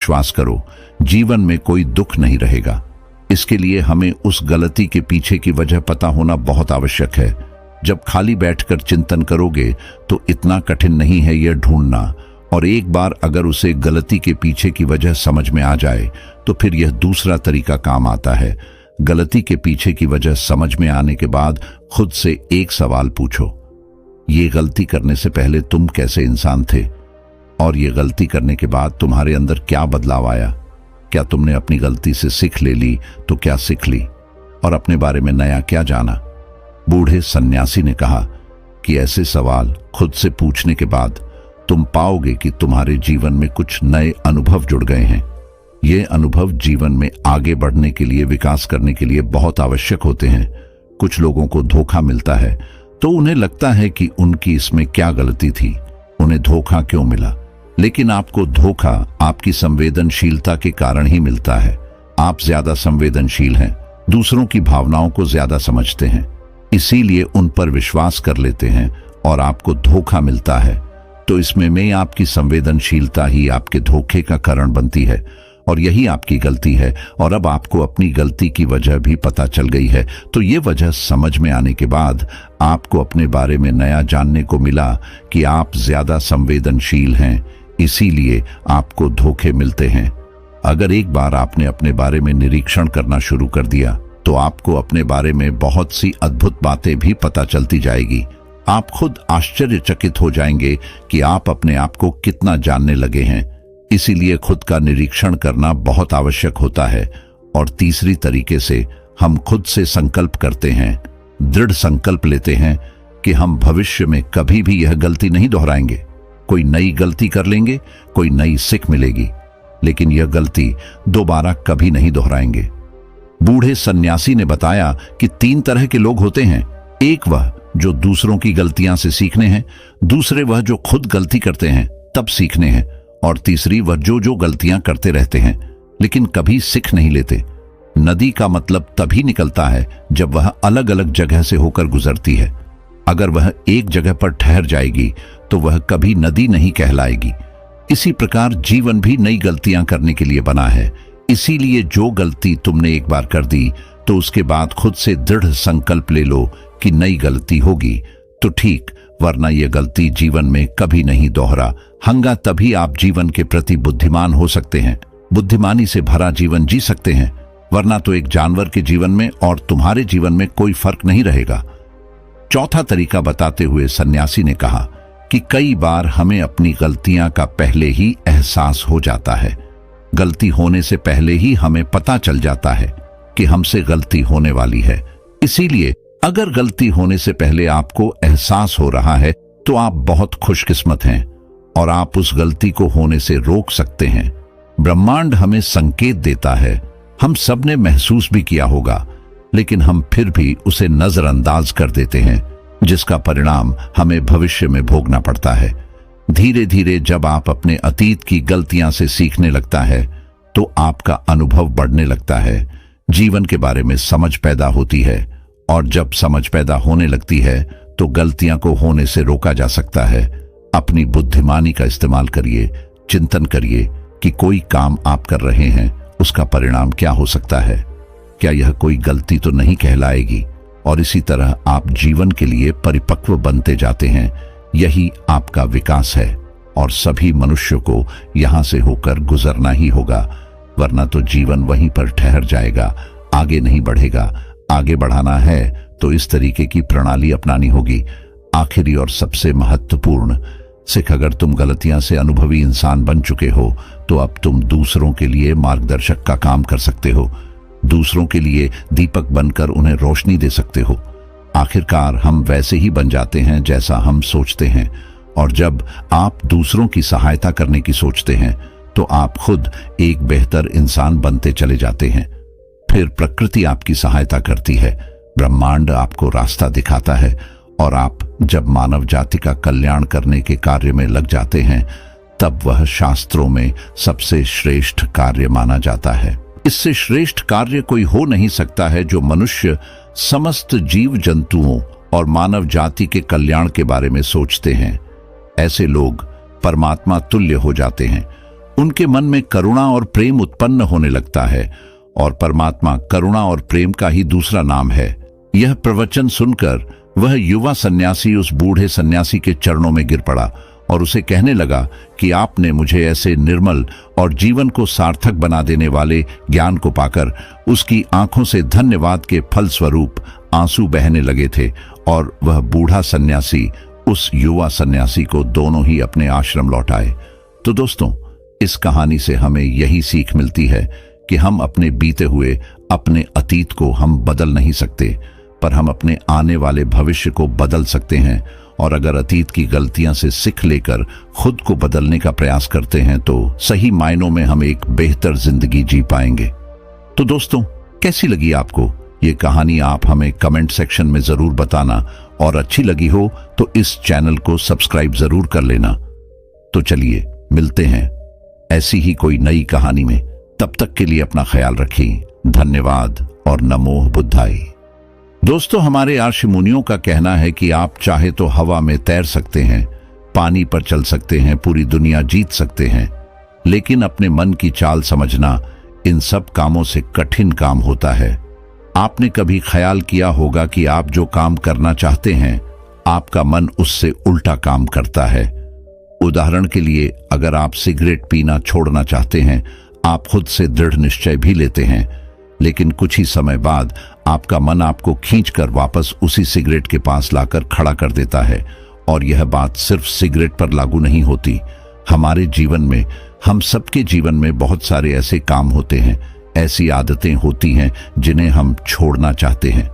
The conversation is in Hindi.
विश्वास करो, जीवन में कोई दुख नहीं रहेगा। इसके लिए हमें उस गलती के पीछे की वजह पता होना बहुत आवश्यक है। जब खाली बैठकर चिंतन करोगे तो इतना कठिन नहीं है यह ढूंढना, और एक बार अगर उसे गलती के पीछे की वजह समझ में आ जाए तो फिर यह दूसरा तरीका काम आता है। गलती के पीछे की वजह समझ में आने के बाद खुद से एक सवाल पूछो, ये गलती करने से पहले तुम कैसे इंसान थे, और ये गलती करने के बाद तुम्हारे अंदर क्या बदलाव आया? क्या तुमने अपनी गलती से सीख ले ली तो क्या सीख ली, और अपने बारे में नया क्या जाना? बूढ़े सन्यासी ने कहा कि ऐसे सवाल खुद से पूछने के बाद तुम पाओगे कि तुम्हारे जीवन में कुछ नए अनुभव जुड़ गए हैं। ये अनुभव जीवन में आगे बढ़ने के लिए, विकास करने के लिए बहुत आवश्यक होते हैं। कुछ लोगों को धोखा मिलता है तो उन्हें लगता है कि उनकी इसमें क्या गलती थी, उन्हें धोखा क्यों मिला। लेकिन आपको धोखा आपकी संवेदनशीलता के कारण ही मिलता है। आप ज्यादा संवेदनशील हैं, दूसरों की भावनाओं को ज्यादा समझते हैं, इसीलिए उन पर विश्वास कर लेते हैं और आपको धोखा मिलता है। तो इसमें में आपकी संवेदनशीलता ही आपके धोखे का कारण बनती है, और यही आपकी गलती है। और अब आपको अपनी गलती की वजह भी पता चल गई है, तो ये वजह समझ में आने के बाद आपको अपने बारे में नया जानने को मिला कि आप ज्यादा संवेदनशील हैं, इसीलिए आपको धोखे मिलते हैं। अगर एक बार आपने अपने बारे में निरीक्षण करना शुरू कर दिया तो आपको अपने बारे में बहुत सी अद्भुत बातें भी पता चलती जाएगी। आप खुद आश्चर्यचकित हो जाएंगे कि आप अपने आप को कितना जानने लगे हैं। इसीलिए खुद का निरीक्षण करना बहुत आवश्यक होता है। और तीसरी तरीके से हम खुद से संकल्प करते हैं, दृढ़ संकल्प लेते हैं कि हम भविष्य में कभी भी यह गलती नहीं दोहराएंगे। कोई नई गलती कर लेंगे, कोई नई सीख मिलेगी, लेकिन यह गलती दोबारा कभी नहीं दोहराएंगे। बूढ़े सन्यासी ने बताया कि 3 तरह के लोग होते हैं। एक वह जो दूसरों की गलतियां से सीखने हैं, दूसरे वह जो खुद गलती करते हैं तब सीखने हैं, और तीसरी वह जो गलतियां करते रहते हैं लेकिन कभी सीख नहीं लेते। नदी का मतलब तभी निकलता है जब वह अलग अलग जगह से होकर गुजरती है। अगर वह एक जगह पर ठहर जाएगी तो वह कभी नदी नहीं कहलाएगी। इसी प्रकार जीवन भी नई गलतियां करने के लिए बना है। इसीलिए जो गलती तुमने एक बार कर दी तो उसके बाद खुद से दृढ़ संकल्प ले लो कि नई गलती होगी तो ठीक, वरना यह गलती जीवन में कभी नहीं दोहरा हंगा। तभी आप जीवन के प्रति बुद्धिमान हो सकते हैं, बुद्धिमानी से भरा जीवन जी सकते हैं, वरना तो एक जानवर के जीवन में और तुम्हारे जीवन में कोई फर्क नहीं रहेगा। चौथा तरीका बताते हुए सन्यासी ने कहा कि कई बार हमें अपनी गलतियां का पहले ही एहसास हो जाता है। गलती होने से पहले ही हमें पता चल जाता है कि हमसे गलती होने वाली है। इसीलिए अगर गलती होने से पहले आपको एहसास हो रहा है तो आप बहुत खुशकिस्मत हैं और आप उस गलती को होने से रोक सकते हैं। ब्रह्मांड हमें संकेत देता है, हम सब ने महसूस भी किया होगा, लेकिन हम फिर भी उसे नजरअंदाज कर देते हैं, जिसका परिणाम हमें भविष्य में भोगना पड़ता है। धीरे धीरे जब आप अपने अतीत की गलतियां से सीखने लगता है तो आपका अनुभव बढ़ने लगता है, जीवन के बारे में समझ पैदा होती है, और जब समझ पैदा होने लगती है तो गलतियां को होने से रोका जा सकता है। अपनी बुद्धिमानी का इस्तेमाल करिए, चिंतन करिए कि कोई काम आप कर रहे हैं उसका परिणाम क्या हो सकता है, क्या यह कोई गलती तो नहीं कहलाएगी, और इसी तरह आप जीवन के लिए परिपक्व बनते जाते हैं। यही आपका विकास है और सभी मनुष्यों को यहां से होकर गुजरना ही होगा, वरना तो जीवन वहीं पर ठहर जाएगा, आगे नहीं बढ़ेगा। आगे बढ़ाना है तो इस तरीके की प्रणाली अपनानी होगी। आखिरी और सबसे महत्वपूर्ण सीख, अगर तुम गलतियां से अनुभवी इंसान बन चुके हो तो अब तुम दूसरों के लिए मार्गदर्शक का काम कर सकते हो, दूसरों के लिए दीपक बनकर उन्हें रोशनी दे सकते हो। आखिरकार हम वैसे ही बन जाते हैं जैसा हम सोचते हैं, और जब आप दूसरों की सहायता करने की सोचते हैं तो आप खुद एक बेहतर इंसान बनते चले जाते हैं। फिर प्रकृति आपकी सहायता करती है, ब्रह्मांड आपको रास्ता दिखाता है, और आप जब मानव जाति का कल्याण करने के कार्य में लग जाते हैं तब वह शास्त्रों में सबसे श्रेष्ठ कार्य माना जाता है। इससे श्रेष्ठ कार्य कोई हो नहीं सकता है जो मनुष्य समस्त जीव जंतुओं और मानव जाति के कल्याण के बारे में सोचते हैं। ऐसे लोग परमात्मा तुल्य हो जाते हैं उनके मन में करुणा और प्रेम उत्पन्न होने लगता है, और परमात्मा करुणा और प्रेम का ही दूसरा नाम है। यह प्रवचन सुनकर वह युवा सन्यासी उस बूढ़े सन्यासी के चरणों में गिर पड़ा और उसे कहने लगा कि आपने मुझे ऐसे निर्मल और जीवन को सार्थक बना देने वाले ज्ञान को पाकर उसकी आंखों से धन्यवाद के फल स्वरूप आंसू बहने लगे थे, और वह बूढ़ा सन्यासी उस युवा सन्यासी को दोनों ही अपने आश्रम लौटाए। तो दोस्तों, इस कहानी से हमें यही सीख मिलती है कि हम अपने बीते हुए अपने अतीत को हम बदल नहीं सकते, पर हम अपने आने वाले भविष्य को बदल सकते हैं। और अगर अतीत की गलतियां से सीख लेकर खुद को बदलने का प्रयास करते हैं तो सही मायनों में हम एक बेहतर जिंदगी जी पाएंगे। तो दोस्तों, कैसी लगी आपको ये कहानी? आप हमें कमेंट सेक्शन में जरूर बताना, और अच्छी लगी हो तो इस चैनल को सब्सक्राइब जरूर कर लेना। तो चलिए मिलते हैं ऐसी ही कोई नई कहानी में। तब तक के लिए अपना ख्याल रखिए। धन्यवाद और नमो बुद्धाय। दोस्तों, हमारे ऋषि मुनियों का कहना है कि आप चाहे तो हवा में तैर सकते हैं, पानी पर चल सकते हैं, पूरी दुनिया जीत सकते हैं, लेकिन अपने मन की चाल समझना इन सब कामों से कठिन काम होता है। आपने कभी ख्याल किया होगा कि आप जो काम करना चाहते हैं, आपका मन उससे उल्टा काम करता है। उदाहरण के लिए, अगर आप सिगरेट पीना छोड़ना चाहते हैं, आप खुद से दृढ़ निश्चय भी लेते हैं, लेकिन कुछ ही समय बाद आपका मन आपको खींचकर वापस उसी सिगरेट के पास लाकर खड़ा कर देता है। और यह बात सिर्फ सिगरेट पर लागू नहीं होती। हमारे जीवन में, हम सबके जीवन में बहुत सारे ऐसे काम होते हैं, ऐसी आदतें होती हैं जिन्हें हम छोड़ना चाहते हैं,